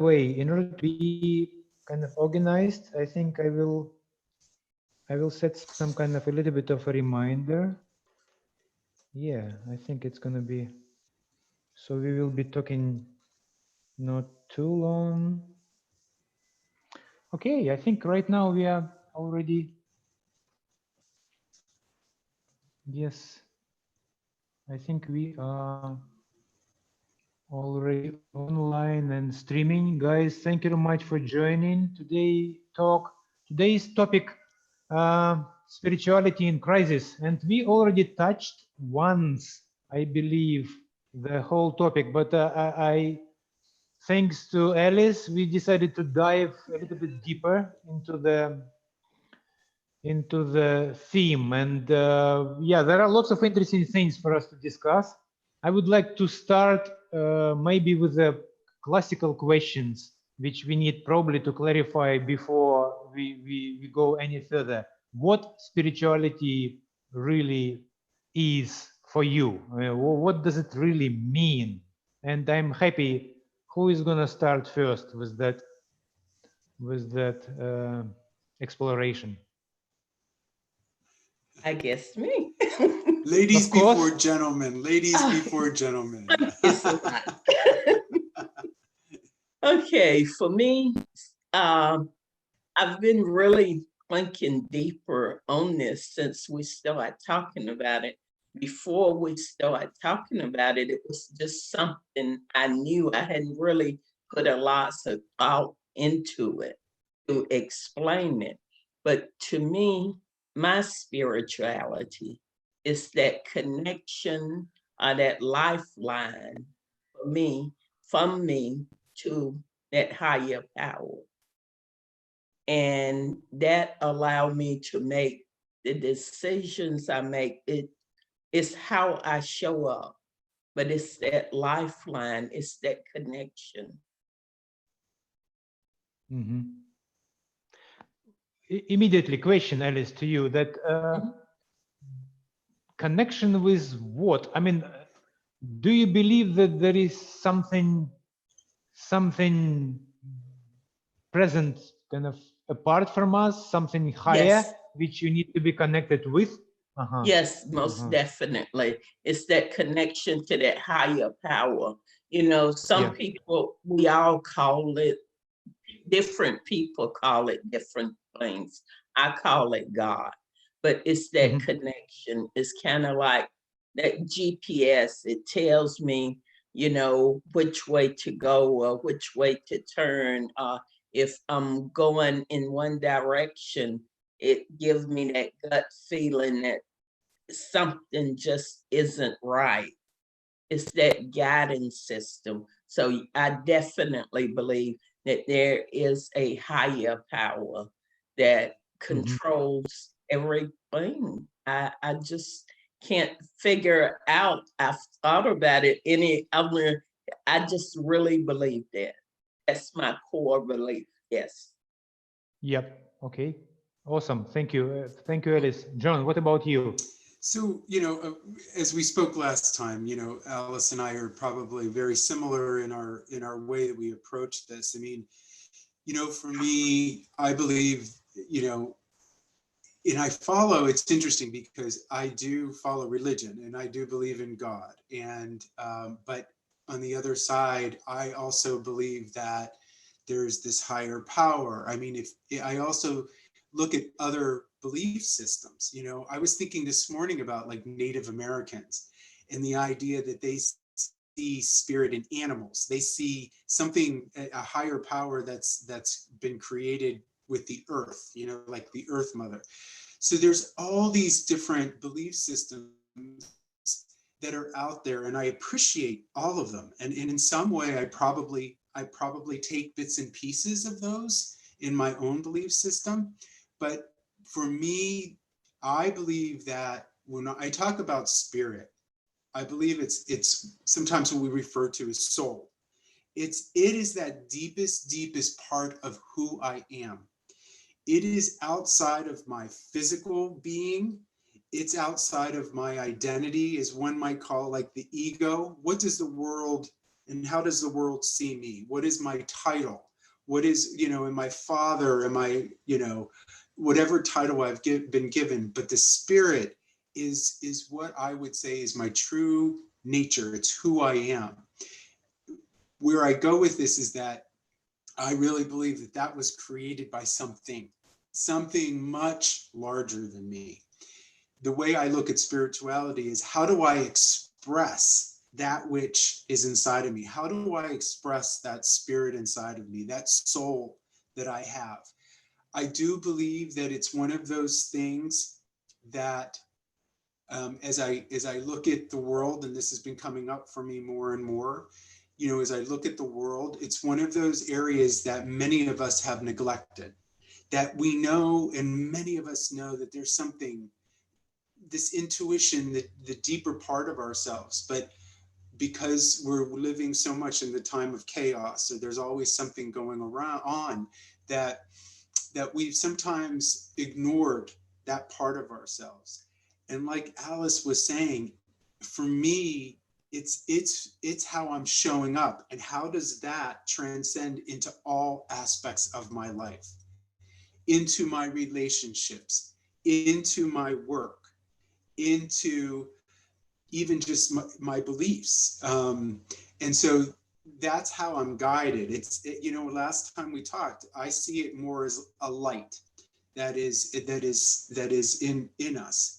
way, in order to be kind of organized, I think I will set some kind of a little bit of a reminder. Yeah, I think it's gonna be, so we will be talking not too long. Okay, I think right now we are already, yes, I think we are already online and streaming. Guys, thank you very much for joining today's topic, spirituality in crisis, and we already touched once, I believe, the whole topic, but thanks to Elliss, we decided to dive a little bit deeper into the theme, and yeah, there are lots of interesting things for us to discuss. I would like to start maybe with the classical questions, which we need probably to clarify before we go any further. What spirituality really is for you? What does it really mean? And I'm happy. Who is gonna start first with that exploration? I guess me. Ladies Of course. before gentlemen. Ladies before gentlemen. It's a lot. Okay, for me, I've been really thinking deeper on this since we started talking about it. Before we started talking about it, it was just something I knew. I hadn't really put a lot of thought into it to explain it. But to me, my spirituality is that connection or that lifeline for me, from me to that higher power. And that allowed me to make the decisions I make. It's how I show up, but it's that lifeline, it's that connection. Mm-hmm. Immediately question, Elliss, to you, that connection with what? I mean, do you believe that there is something present kind of apart from us, something higher, Yes. which you need to be connected with? Yes, most definitely. It's that connection to that higher power. You know, some people, we all call it, different people call it different things. I call it God, but it's that connection. It's kind of like that GPS. It tells me, you know, which way to go or which way to turn. If I'm going in one direction, it gives me that gut feeling that something just isn't right. It's that guidance system. So I definitely believe that there is a higher power that controls everything. I just can't figure out. I've thought about it any other. I just really believe that. That's my core belief. Yes. Yep. Okay. Awesome. Thank you. Thank you, Elliss. John, what about you? So, you know, as we spoke last time, you know, Alice and I are probably very similar in our way that we approach this. I mean, you know, for me, I believe, you know, and I follow, it's interesting because I do follow religion and I do believe in God. And, but on the other side, I also believe that there's this higher power. I mean, if I also look at other belief systems, you know, I was thinking this morning about like Native Americans and the idea that they see spirit in animals. They see something, a higher power that's been created with the earth, you know, like the earth mother. So there's all these different belief systems that are out there, and I appreciate all of them. And in some way, I probably take bits and pieces of those in my own belief system. But for me, I believe that when I talk about spirit, I believe it's sometimes what we refer to as soul. It is that deepest part of who I am. It is outside of my physical being. It's outside of my identity, as one might call like the ego. What does the world And how does the world see me? What is my title? What is, am I father? Am I, whatever title I've been given, but the spirit is what I would say is my true nature. It's who I am. Where I go with this is that I really believe that that was created by something much larger than me. The way I look at spirituality is, how do I express that which is inside of me? How do I express that spirit inside of me, that soul that I have? I do believe that it's one of those things that as I look at the world, and this has been coming up for me more and more, as I look at the world, it's one of those areas that many of us have neglected, that we know, and many of us know that there's something, this intuition, the deeper part of ourselves, but because we're living so much in the time of chaos, so there's always something going on that we've sometimes ignored that part of ourselves. And like Alice was saying, for me, it's how I'm showing up, and how does that transcend into all aspects of my life, into my relationships, into my work, into even just my beliefs. And so that's how I'm guided. Last time we talked, I see it more as a light that is in us.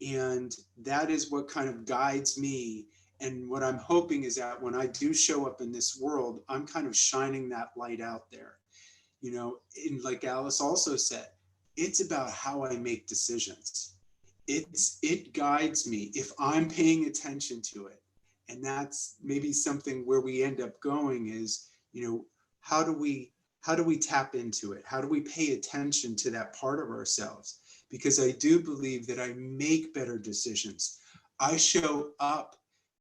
And that is what kind of guides me. And what I'm hoping is that when I do show up in this world, I'm kind of shining that light out there. And like Alice also said, it's about how I make decisions. It guides me if I'm paying attention to it. And that's maybe something where we end up going is, how do we tap into it? How do we pay attention to that part of ourselves? Because I do believe that I make better decisions. I show up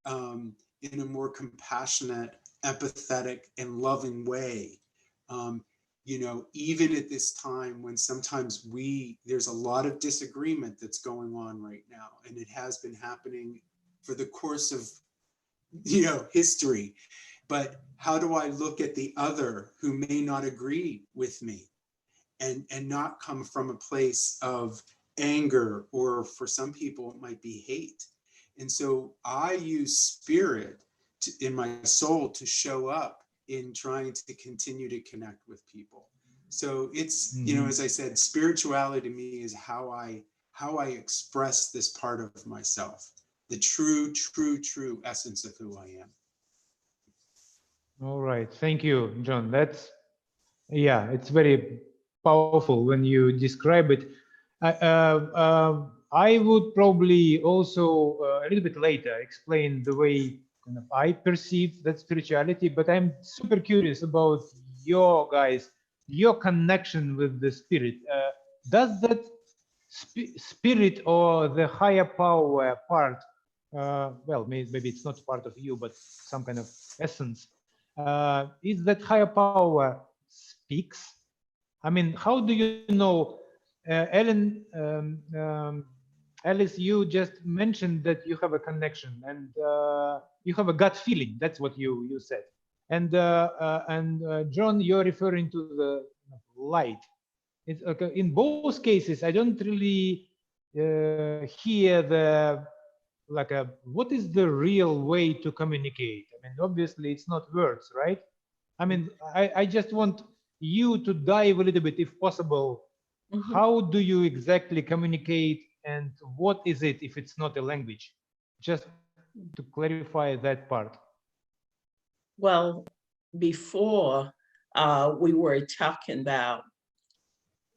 in a more compassionate, empathetic, and loving way. Even at this time when sometimes there's a lot of disagreement that's going on right now, and it has been happening for the course of, history. But how do I look at the other who may not agree with me and not come from a place of anger, or for some people it might be hate? And so I use spirit in my soul to show up in trying to continue to connect with people. So it's, as I said, spirituality to me is how I express this part of myself, the true essence of who I am. All right, thank you, John. It's very powerful when you describe it. I would probably also a little bit later explain the way I perceive that spirituality, but I'm super curious about your connection with the spirit. Does that spirit or the higher power part, maybe it's not part of you, but some kind of essence, is that higher power speaks? I mean, how do you know, Elliss, you just mentioned that you have a connection and you have a gut feeling. That's what you said. And John, you're referring to the light. It's okay. In both cases, I don't really hear what is the real way to communicate? I mean, obviously it's not words, right? I mean, I just want you to dive a little bit, if possible. Mm-hmm. How do you exactly communicate, and what is it if it's not a language? Just to clarify that part. Well, before we were talking about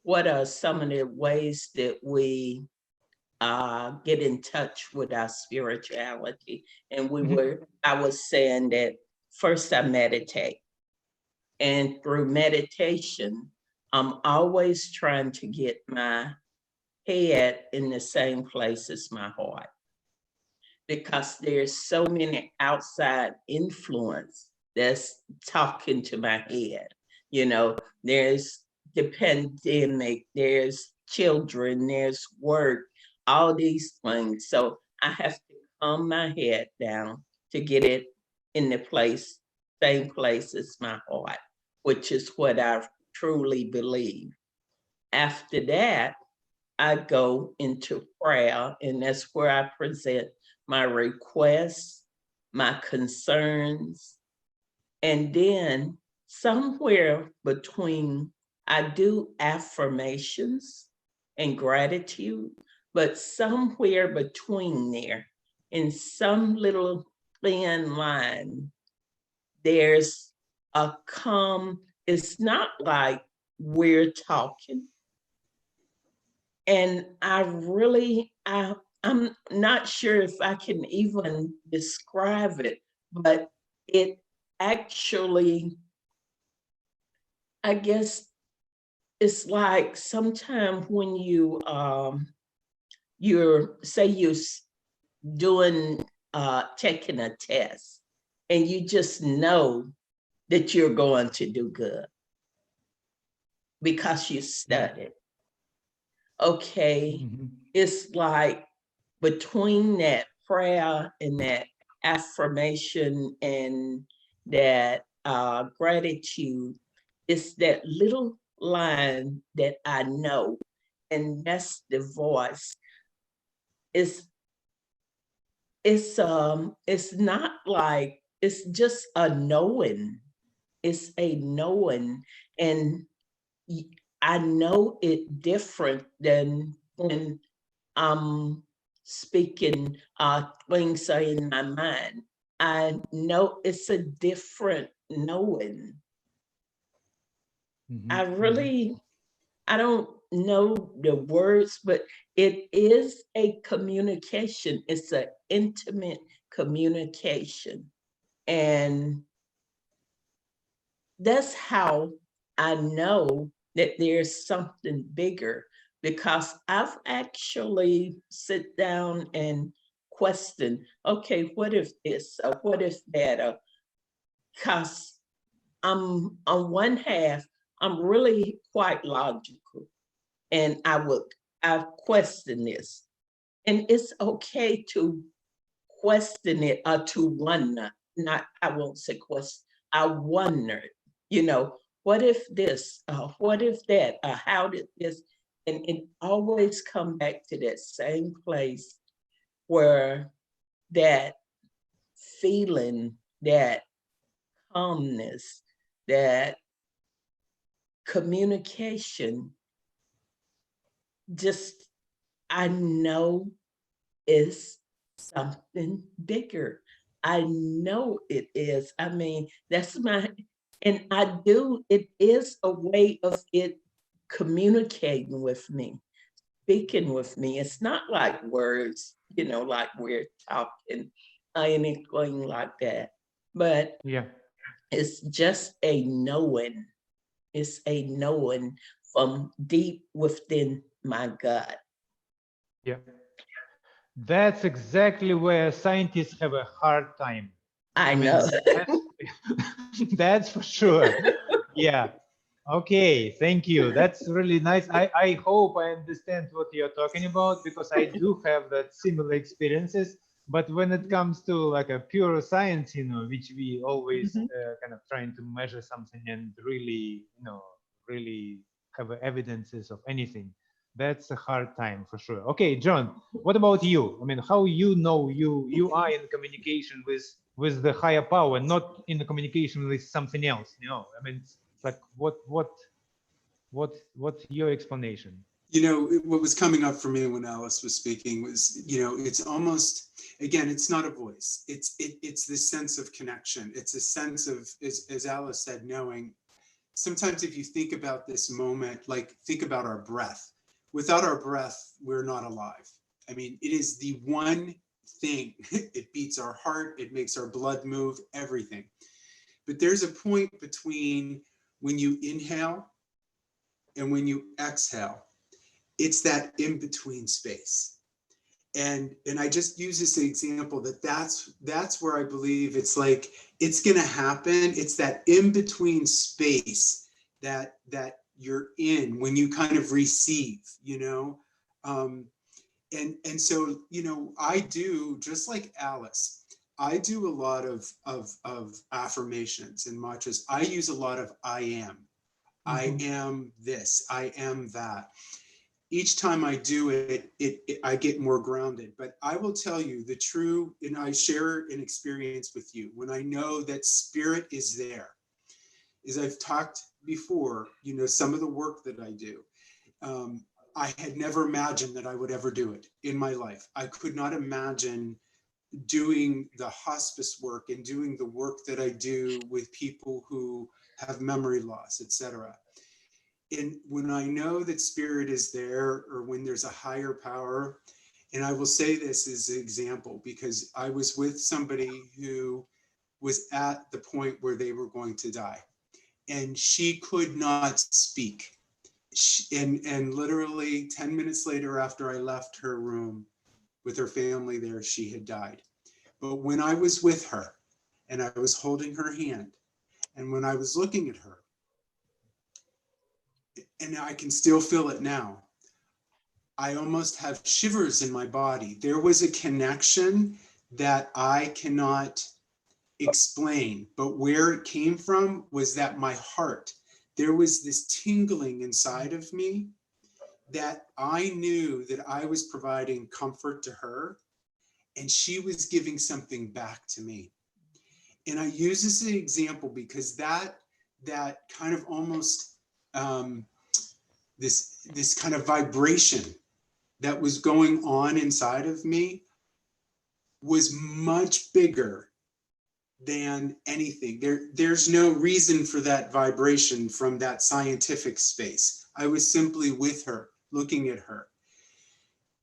what are some of the ways that we get in touch with our spirituality. And I was saying that first I meditate. And through meditation, I'm always trying to get my head in the same place as my heart, because there's so many outside influence that's talking to my head. There's the pandemic, there's children, there's work, all these things. So I have to calm my head down to get it in the place same place as my heart, which is what I truly believe. After that, I go into prayer, and that's where I present my requests, my concerns, and then somewhere between, I do affirmations and gratitude, but somewhere between there, in some little thin line, there's a calm. It's not like we're talking. And I'm not sure if I can even describe it, but it actually, I guess it's like sometimes when you're doing taking a test, and you just know that you're going to do good because you studied. Okay, it's like between that prayer and that affirmation and that gratitude, it's that little line that I know, and that's the voice. It's not like, it's just a knowing. It's a knowing, and I know it different than when I'm speaking things are in my mind. I know it's a different knowing. I don't know the words, but it is a communication. It's an intimate communication. And that's how I know that there's something bigger, because I've actually sit down and question, okay, what if this, or what if that? Because I'm on one half, I'm really quite logical, and I question this. And it's okay to question it, or to wonder, I won't say question, I wondered, what if this, what if that, how did this? And it always come back to that same place where that feeling, that calmness, that communication, just, I know is something bigger. I know it is. I mean, that's and it is a way of it communicating with me, speaking with me. It's not like words, like we're talking or anything like that. But it's just a knowing. It's a knowing from deep within my gut. Yeah. That's exactly where scientists have a hard time. I know. That's for sure. Yeah. Okay, thank you. That's really nice. I hope I understand what you're talking about, because I do have that similar experiences. But when it comes to like a pure science, which we always kind of trying to measure something and really, really have evidences of anything, that's a hard time for sure. Okay, John, what about you? I mean, how you are in communication with the higher power, not in the communication with something else? I mean, it's like what's your explanation? What was coming up for me when Elliss was speaking was, it's almost, again, it's not a voice. It's this sense of connection. It's a sense of, as Elliss said, knowing. Sometimes if you think about this moment, like think about our breath. Without our breath, we're not alive. I mean, it is the one thing. It beats our heart. It makes our blood move, everything. But there's a point between when you inhale and when you exhale. It's that in-between space. And I just use this example that's where I believe it's like, it's going to happen. It's that in-between space that you're in when you kind of receive, and so, I do, just like Elliss, I do a lot of affirmations and mantras. I use a lot of I am. I am this, I am that. Each time I do it, I get more grounded. But I will tell you the true, and I share an experience with you when I know that spirit is there. As I've talked before, you know, some of the work that I do, I had never imagined that I would ever do it in my life. I could not imagine doing the hospice work and doing the work that I do with people who have memory loss, etc. And when I know that spirit is there, or when there's a higher power, and I will say this as an example, because I was with somebody who was at the point where they were going to die, and she could not speak. And literally 10 minutes later, after I left her room with her family there, she had died. But when I was with her and I was holding her hand, and when I was looking at her, and I can still feel it now, I almost have shivers in my body. There was a connection that I cannot explain, but where it came from was that my heart, there was this tingling inside of me that I knew that I was providing comfort to her, and she was giving something back to me. And I use this as an example because that kind of almost this kind of vibration that was going on inside of me was much bigger than anything. There's no reason for that vibration from that scientific space. I was simply with her, looking at her.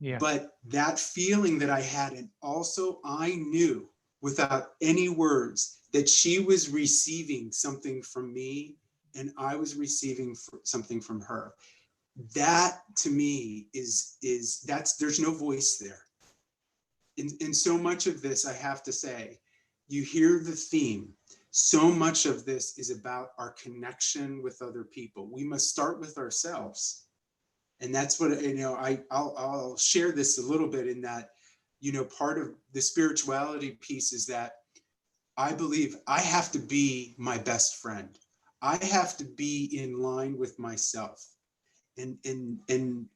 Yeah. But that feeling that I had, and also I knew without any words that she was receiving something from me and I was receiving something from her. That to me is there's no voice there. In so much of this, I have to say, you hear the theme. So much of this is about our connection with other people. We must start with ourselves. And that's what, you know, I'll share this a little bit in that, you know, part of the spirituality piece is that I believe I have to be my best friend. I have to be in line with myself. And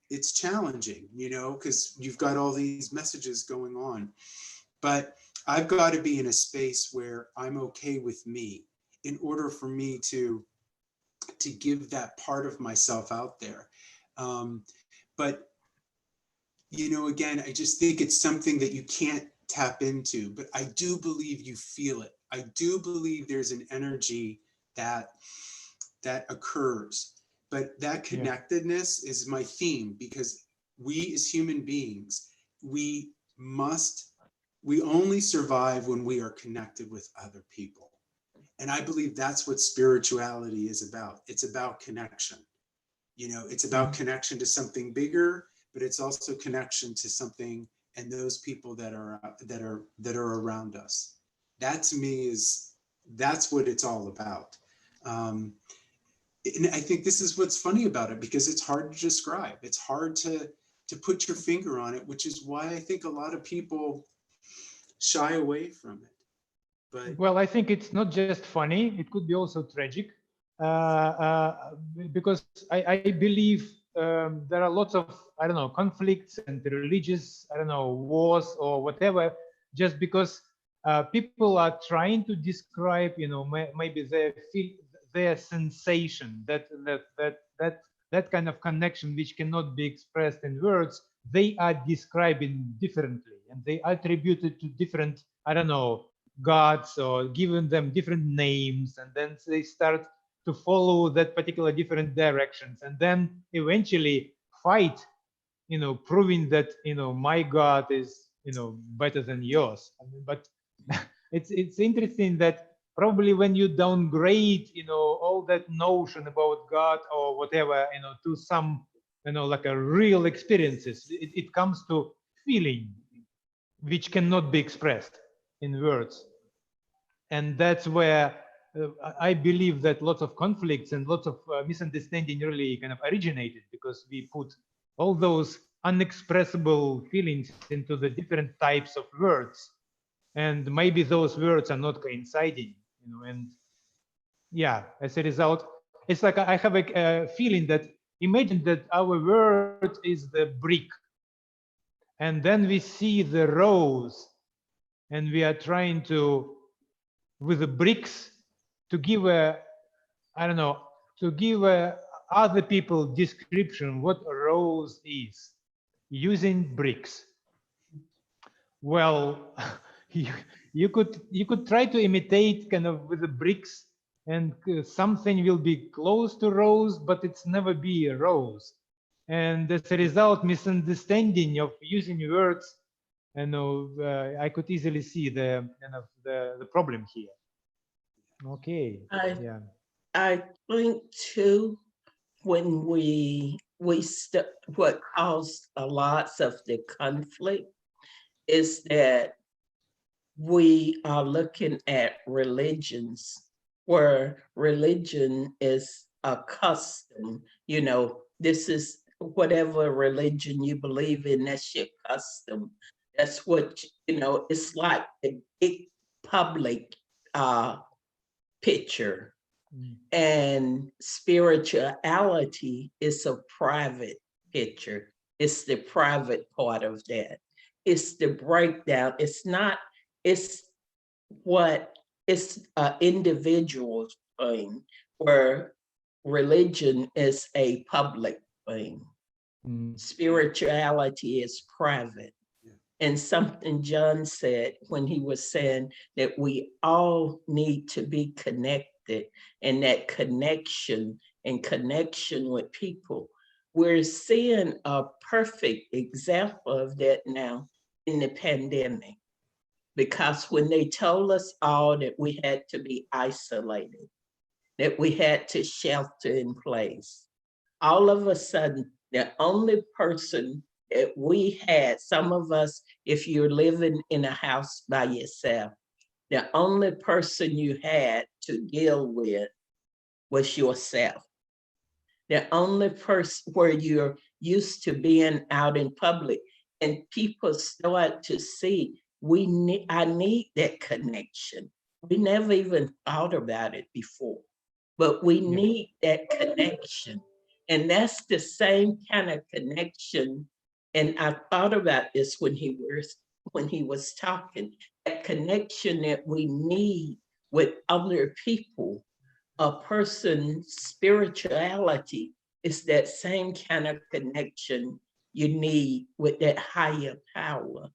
it's challenging, you know, because you've got all these messages going on. But I've got to be in a space where I'm okay with me in order for me to give that part of myself out there. But, you know, again, I just think it's something that you can't tap into, but I do believe you feel it. I do believe there's an energy that occurs. But that connectedness is my theme, because we as human beings, we only survive when we are connected with other people. And I believe that's what spirituality is about. It's about connection. You know, it's about connection to something bigger, but it's also connection to something and those people that are around us. That to me that's what it's all about. And I think this is what's funny about it, because it's hard to describe. It's hard to put your finger on it, which is why I think a lot of people shy away from it. But well, I think it's not just funny; it could be also tragic, because I believe there are lots of, I don't know, conflicts and religious, I don't know, wars or whatever, just because people are trying to describe, you know, maybe their sensation, that kind of connection which cannot be expressed in words, they are describing differently, and they attribute it to different, I don't know, gods, or giving them different names, and then they start to follow that particular different directions, and then eventually fight, you know, proving that, you know, my God is, you know, better than yours. I mean, but it's interesting that probably when you downgrade, you know, all that notion about God or whatever, you know, to some, you know, like a real experiences, it comes to feeling which cannot be expressed in words. And that's where I believe that lots of conflicts and lots of misunderstanding really kind of originated, because we put all those unexpressible feelings into the different types of words. and maybe those words are not coinciding, and yeah, as a result, it's like I have a feeling that imagine that our word is the brick, and then we see the rows, and we are trying to, with the bricks, to give I don't know, to give other people description what a rose is using bricks. Well, you could try to imitate kind of with the bricks, and something will be close to rose, but it's never be a rose. And as a result, misunderstanding of using words, I could easily see the kind of the problem here. Okay. Yeah. I think too, when what caused a lot of the conflict is that we are looking at religions where religion is a custom. This is whatever religion you believe in, that's your custom. That's what, it's like a big public picture. And spirituality is a private picture. It's the private part of that. It's the breakdown. It's not, it's an individual thing, where religion is a public thing. Spirituality is private. And something John said when he was saying that we all need to be connected, and that connection with people. We're seeing a perfect example of that now in the pandemic, because when they told us all that we had to be isolated, that we had to shelter in place, all of a sudden, the only person that we had, some of us, if you're living in a house by yourself, the only person you had to deal with was yourself. The only person where you're used to being out in public, and people start to see, I need that connection. We never even thought about it before, but we need that connection. And that's the same kind of connection. And I thought about this when he was talking, that connection that we need with other people. A person's spirituality is that same kind of connection you need with that higher power.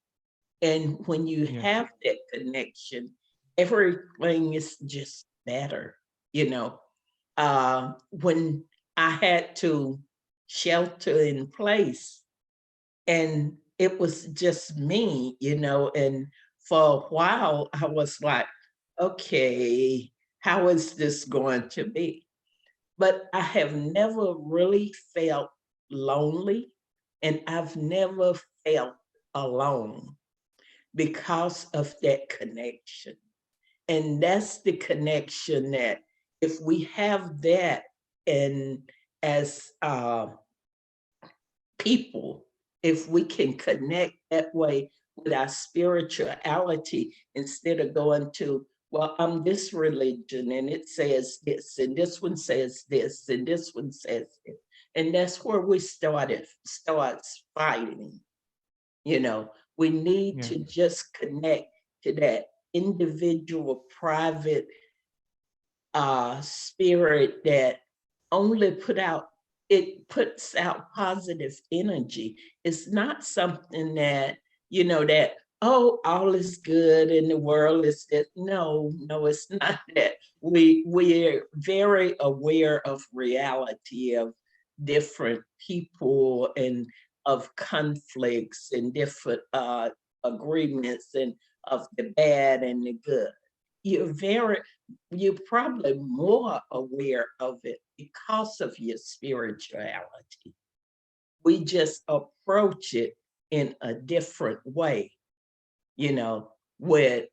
And when you have that connection, everything is just better. When I had to shelter in place, and it was just me, and for a while I was like, okay, how is this going to be? But I have never really felt lonely, and I've never felt alone because of that connection. And that's the connection that if we have that, and as people, if we can connect that way with our spirituality, instead of going to, well, I'm this religion and it says this, and this one says this, and this one says this. And that's where we starts fighting. We need to just connect to that individual, private spirit that only puts out positive energy. It's not something that, that, oh, all is good in the world is that. No, it's not that. We're very aware of reality, of different people, and of conflicts, and different agreements, and of the bad and the good. You're probably more aware of it because of your spirituality. We just approach it in a different way, where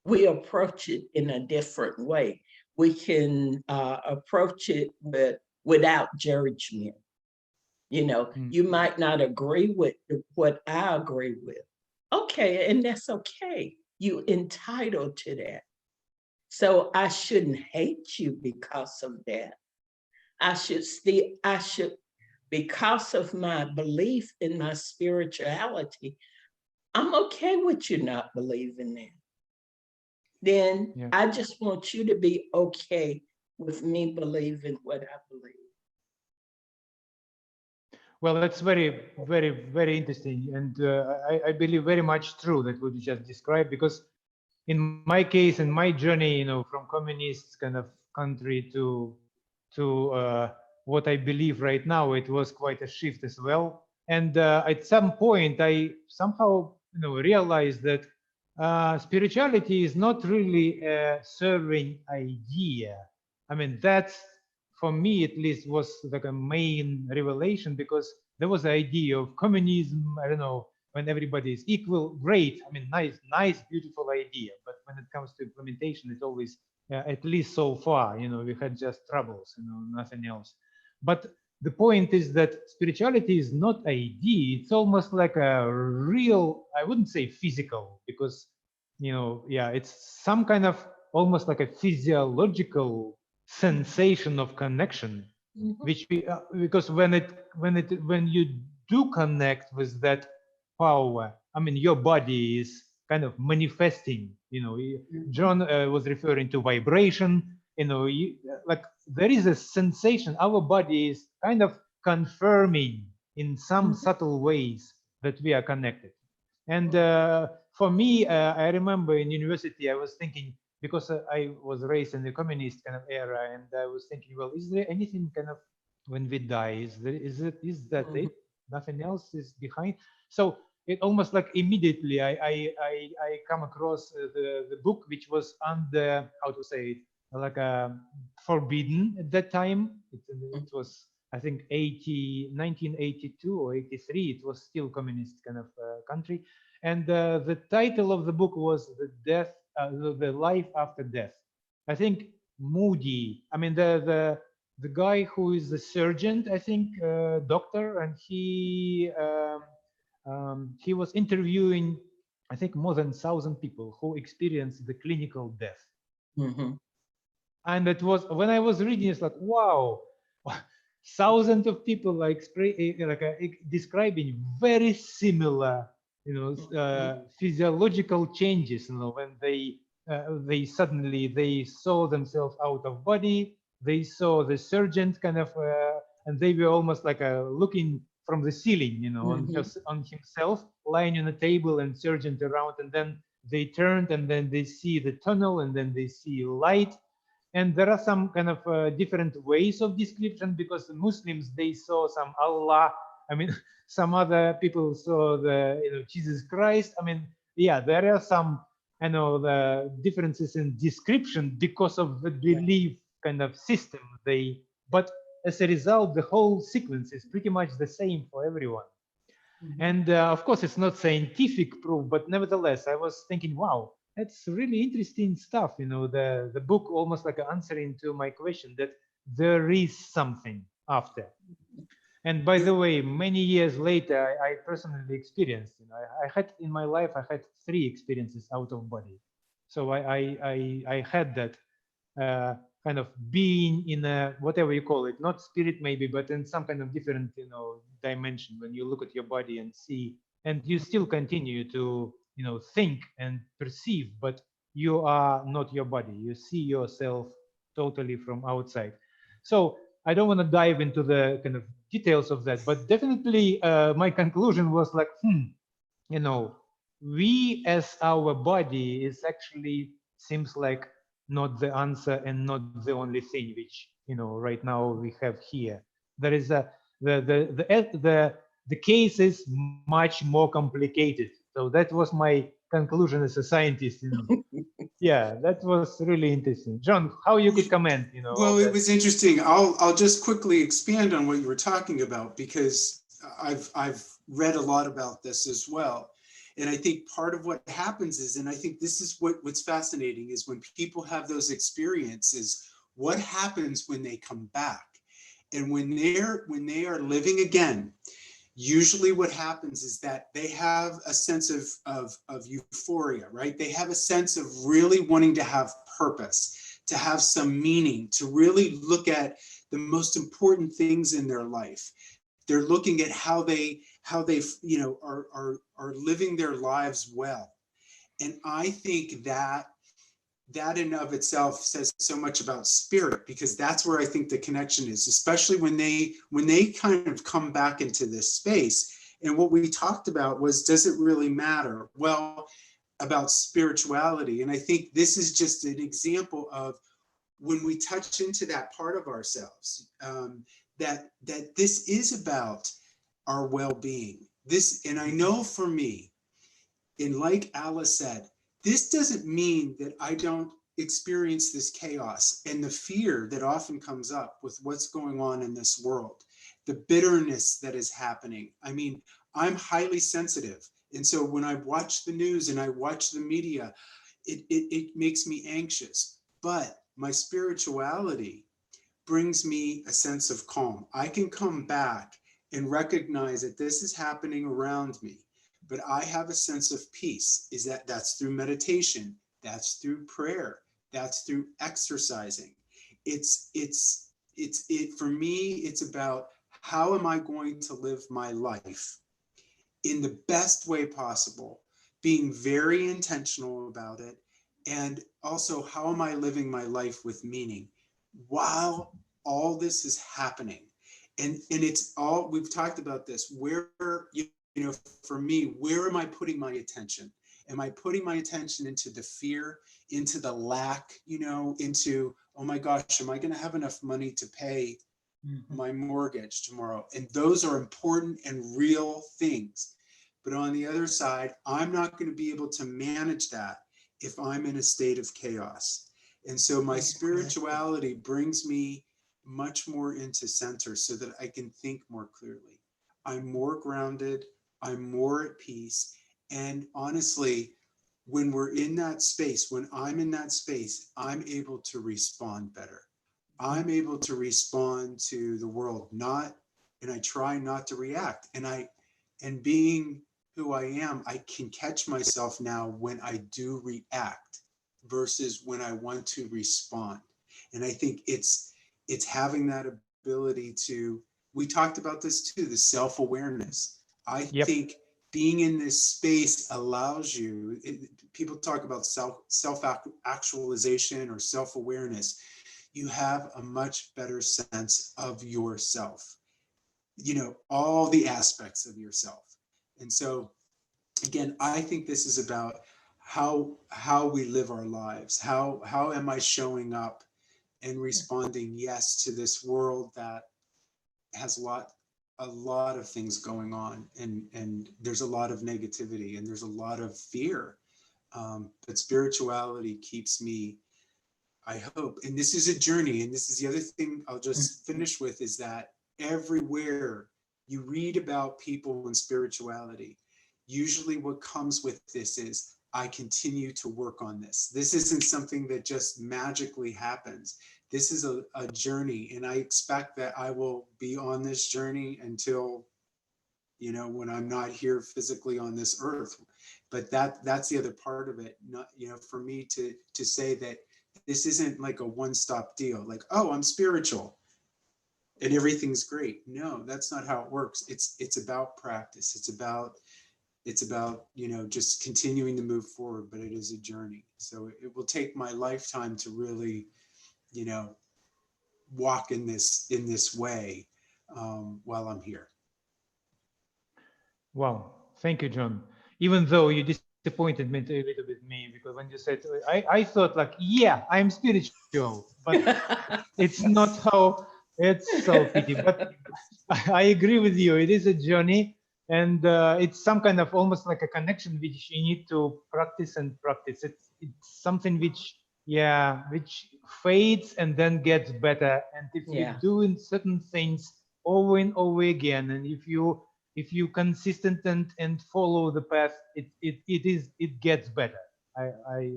we approach it in a different way. We can approach it without judgment. You might not agree with what I agree with. Okay, and that's okay. You entitled to that. So I shouldn't hate you because of that. I should, because of my belief in my spirituality, I'm okay with you not believing that. Then Yeah. I just want you to be okay with me believing what I believe. Well, that's very, very, very interesting, and I believe very much true that what you just described. Because in my case, in my journey, from communist kind of country to what I believe right now, it was quite a shift as well. And at some point, I somehow realized that spirituality is not really a serving idea. I mean, that's, for me at least, was like a main revelation, because there was the idea of communism. I don't know, when everybody is equal, great. I mean, nice, beautiful idea. But when it comes to implementation, it's always, at least so far, we had just troubles, nothing else. But the point is that spirituality is not idea. It's almost like a real, I wouldn't say physical, because, yeah, it's some kind of almost like a physiological sensation of connection, which we, because when you do connect with that power, I mean, your body is kind of manifesting. John was referring to vibration. Like there is a sensation. Our body is kind of confirming in some subtle ways that we are connected. And for me, I remember in university, I was thinking, because I was raised in the communist kind of era, and I was thinking, well, is there anything kind of when we die? Is that it? Nothing else is behind. So it almost like immediately I come across the book, which was under, how to say it, like forbidden at that time. It was, I think, 1982 or 83. It was still communist kind of country, and the title of the book was the life after death. I think Moody. I mean, the guy who is the surgeon, I think, doctor, and he was interviewing, I think, more than 1,000 people who experienced the clinical death. And it was, when I was reading, it's like, wow, thousands of people like describing very similar, physiological changes. When they suddenly they saw themselves out of body, they saw the surgeon kind of, and they were almost like looking from the ceiling, on himself lying on a table and surgeon around, and then they turned and then they see the tunnel and then they see light. And there are some kind of different ways of description, because the Muslims, they saw some Allah. I mean, some other people saw the Jesus Christ. I mean, yeah, there are some the differences in description because of the belief kind of system. But as a result, the whole sequence is pretty much the same for everyone. And of course, it's not scientific proof, but nevertheless, I was thinking, wow, that's really interesting stuff. The book almost like answering to my question that there is something after. And by the way, many years later, I personally experienced. I had in my life, I had 3 experiences out of body. So I had that kind of being in a, whatever you call it, not spirit maybe, but in some kind of different dimension, when you look at your body and see, and you still continue to think and perceive, but you are not your body. You see yourself totally from outside. So I don't want to dive into the kind of details of that, but definitely my conclusion was like, we as our body is actually seems like not the answer and not the only thing which right now we have here. There is the case is much more complicated. So that was my conclusion as a scientist. Yeah, that was really interesting. John, how you could comment? Well, it was interesting. I'll just quickly expand on what you were talking about, because I've read a lot about this as well. And I think part of what happens is, and I think this is what's fascinating, is when people have those experiences, what happens when they come back, and when they are living again, usually what happens is that they have a sense of euphoria, right? They have a sense of really wanting to have purpose, to have some meaning, to really look at the most important things in their life. They're looking at how they you know, are living their lives well. And I think that in of itself says so much about spirit, because that's where I think the connection is, especially when they kind of come back into this space. And what we talked about was, does it really matter? Well, about spirituality. And I think this is just an example of when we touch into that part of ourselves, that this is about our well-being. This, and I know for me, and like Alice said, this doesn't mean that I don't experience this chaos and the fear that often comes up with what's going on in this world, the bitterness that is happening. I mean, I'm highly sensitive. And so when I watch the news and I watch the media, it makes me anxious. But my spirituality brings me a sense of calm. I can come back and recognize that this is happening around me, but I have a sense of peace. That's through meditation, that's through prayer, that's through exercising. For me, it's about, how am I going to live my life in the best way possible, being very intentional about it, and also, how am I living my life with meaning while all this is happening? And it's all, we've talked about this, where, you know, for me, where am I putting my attention? Am I putting my attention into the fear, into the lack, you know, into, oh my gosh, am I going to have enough money to pay my mortgage tomorrow? And those are important and real things. But on the other side, I'm not going to be able to manage that if I'm in a state of chaos. And so my spirituality brings me much more into center so that I can think more clearly. I'm more grounded, I'm more at peace. And honestly, when we're in that space, when I'm in that space, I'm able to respond better. I'm able to respond to the world, and I try not to react. And being who I am, I can catch myself now when I do react versus when I want to respond. And I think it's having that ability to, we talked about this too, the self-awareness. I think being in this space allows you, people talk about self-actualization or self-awareness. You have a much better sense of yourself, you know, all the aspects of yourself. And so, again, I think this is about how we live our lives. How am I showing up and responding yes to this world that has a lot of things going on, and there's a lot of negativity and there's a lot of fear. But spirituality keeps me, I hope, and this is a journey, and this is the other thing I'll just finish with, is that everywhere you read about people in spirituality, usually what comes with this is, I continue to work on this. This isn't something that just magically happens. This is a journey, and I expect that I will be on this journey until, you know, when I'm not here physically on this earth. But that's the other part of it. Not, you know, for me to say that this isn't like a one-stop deal, like, oh, I'm spiritual and everything's great. No, that's not how it works. It's about practice. It's about, you know, just continuing to move forward, but it is a journey. So it will take my lifetime to really, you know, walk in this way while I'm here. Wow, thank you, John. Even though you disappointed me a little bit, because when you said, I thought like, yeah, I'm spiritual, but it's not how. It's so pity. But I agree with you. It is a journey, and it's some kind of almost like a connection which you need to practice and practice. It's something which fades and then gets better. And if you're doing certain things over and over again, and if you consistent and follow the path, it gets better.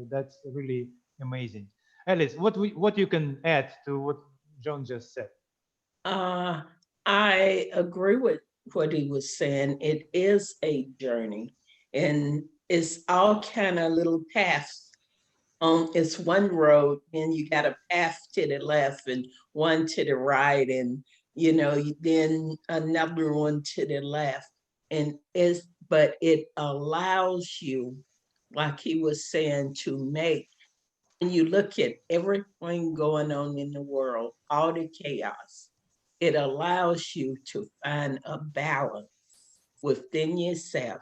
That's really amazing. Elliss, what you can add to what John just said? I agree with what he was saying. It is a journey, and it's all kind of little paths. It's one road, and you got a path to the left and one to the right, and then another one to the left. But it allows you, like he was saying, to make, when you look at everything going on in the world, all the chaos, it allows you to find a balance within yourself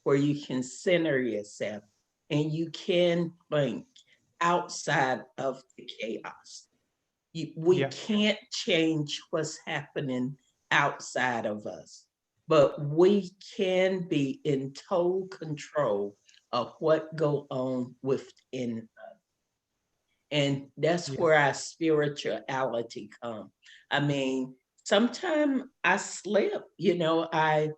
where you can center yourself and you can think outside of the chaos. We can't change what's happening outside of us, but we can be in total control of what go on within us. And that's where our spirituality comes. I mean, sometimes I slip, I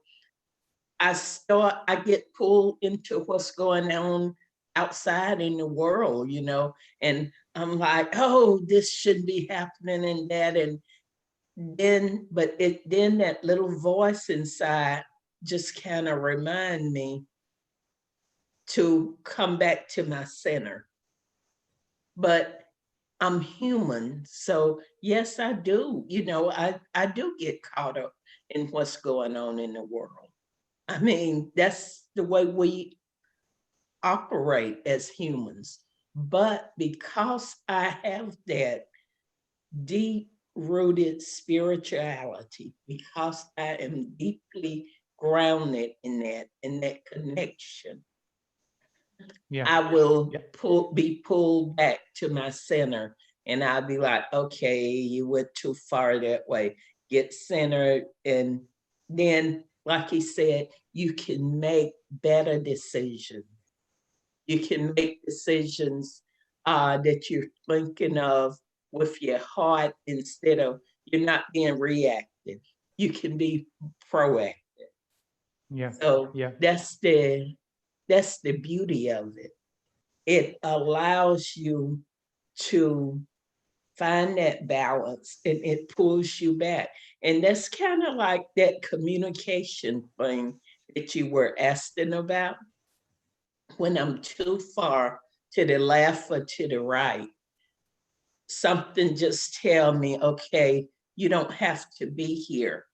get pulled into what's going on outside in the world, and I'm like, oh, this shouldn't be happening and that. And then that little voice inside just kind of remind me to come back to my center. But I'm human. So yes, I do. I do get caught up in what's going on in the world. I mean, that's the way we operate as humans. But because I have that deep rooted spirituality, because I am deeply grounded in that connection, I will be pulled back to my center, and I'll be like, okay, you went too far that way. Get centered, and then, like he said, you can make better decisions. You can make decisions that you're thinking of with your heart instead of, you're not being reactive. You can be proactive. So that's the beauty of it. It allows you to find that balance, and it pulls you back. And that's kind of like that communication thing that you were asking about. When I'm too far to the left or to the right, something just tell me, okay, you don't have to be here.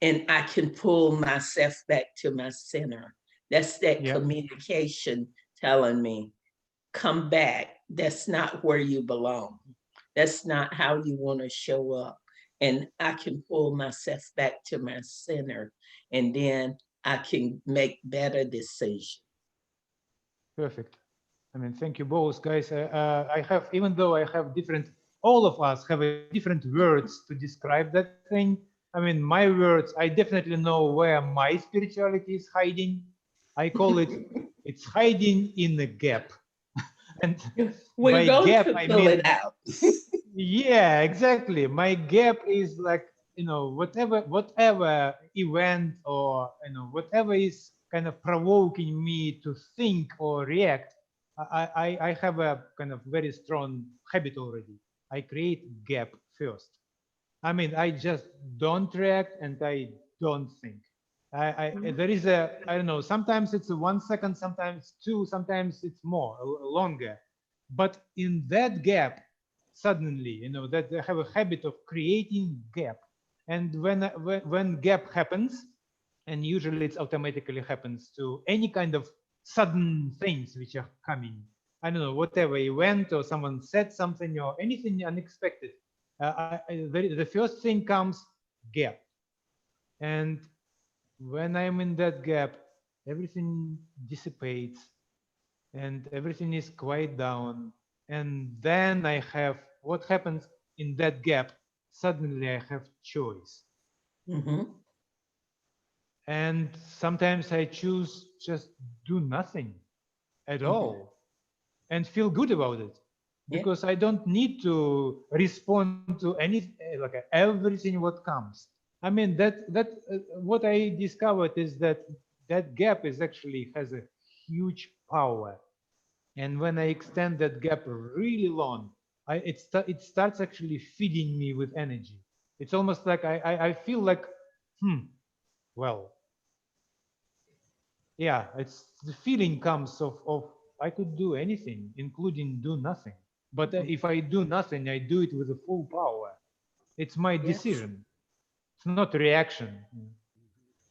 And I can pull myself back to my center. That's that communication telling me, come back. That's not where you belong. That's not how you want to show up. And I can pull myself back to my center, and then I can make better decisions. Perfect. I mean, thank you both, guys. I have, even though I have different, all of us have different words to describe that thing. I mean, my words, I definitely know where my spirituality is hiding. I call it, it's hiding in the gap. And we're by going gap, to I pull mean, it out. yeah, exactly. My gap is like, whatever event or, whatever is kind of provoking me to think or react. I have a kind of very strong habit already. I create gap first. I mean, I just don't react and I don't think. There is I don't know, sometimes it's 1 second, sometimes 2, sometimes it's more, longer. But in that gap, suddenly, that I have a habit of creating gap. And when gap happens, and usually it automatically happens to any kind of sudden things which are coming, I don't know, whatever event or someone said something or anything unexpected, the first thing comes gap. And when I'm in that gap, everything dissipates and everything is quiet down. And then I have, what happens in that gap? Suddenly I have choice. And sometimes I choose just do nothing at all and feel good about it, because I don't need to respond to everything what comes. I mean, what I discovered is that gap is actually has a huge power. And when I extend that gap really long, it starts actually feeding me with energy. It's almost like I feel like, well, yeah, it's the feeling comes of I could do anything, including do nothing. But if I do nothing, I do it with a full power. It's my Yes. decision. It's not reaction.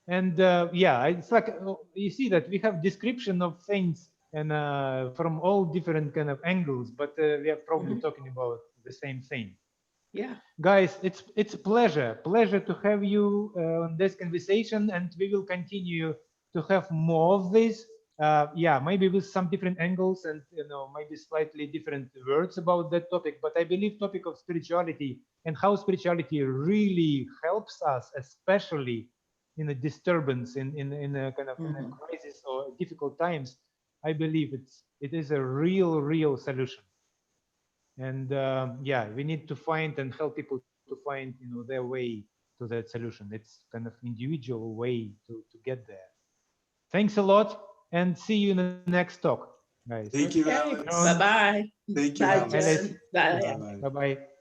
And yeah, it's like you see that we have description of things and from all different kind of angles, but we are probably talking about the same thing. Yeah. Guys, it's a pleasure to have you on this conversation, and we will continue to have more of this. Yeah, maybe with some different angles and maybe slightly different words about that topic. But I believe topic of spirituality and how spirituality really helps us, especially in a disturbance, in a kind of in a crisis or difficult times. I believe it is a real solution. And yeah, we need to find and help people to find their way to that solution. It's kind of individual way to get there. Thanks a lot, and see you in the next talk, guys. Thank you, Okay. Alex. Bye-bye. Thank you, Bye, Alex. Jen. Bye. Bye-bye. Bye bye.